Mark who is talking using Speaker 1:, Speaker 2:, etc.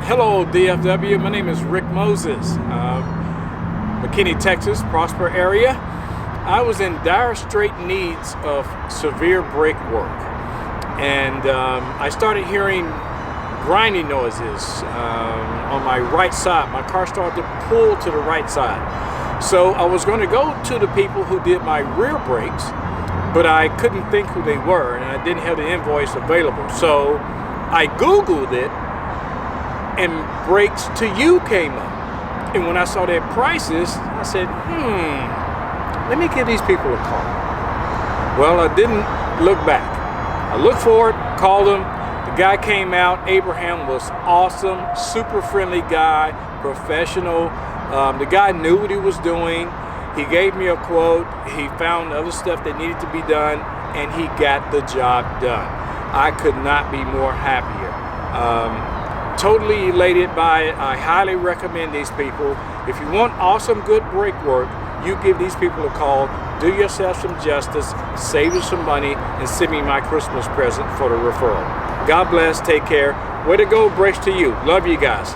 Speaker 1: Hello, DFW. My name is Rick Moses, McKinney, Texas, Prosper area. I was in dire straight needs of severe brake work, and I started hearing grinding noises on my right side. My car started to pull to the right side. So I was going to go to the people who did my rear brakes, but I couldn't think who they were, and I didn't have the invoice available. So I Googled it, and Brakes to You came up. And when I saw their prices, I said, let me give these people a call. Well, I didn't look back. I looked forward, called them. The guy came out. Abraham was awesome, super friendly guy, professional. The guy knew what he was doing. He gave me a quote. He found other stuff that needed to be done, and he got the job done. I could not be more happier. Totally elated by it. I highly recommend these people. If you want awesome, good brake work, you give these people a call, do yourself some justice, save you some money, and send me my Christmas present for the referral. God bless, take care. Way to go, Brakes to You. Love you guys.